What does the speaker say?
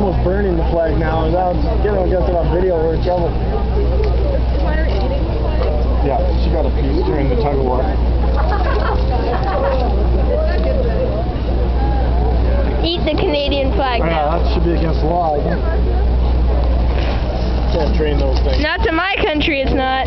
almost burning the flag now. Without getting against it on video, we're in trouble. Yeah, she got a piece during the tug of war. Eat the Canadian flag now. Yeah, that should be against the law, I think. Can't train those things. Not to my country, it's not.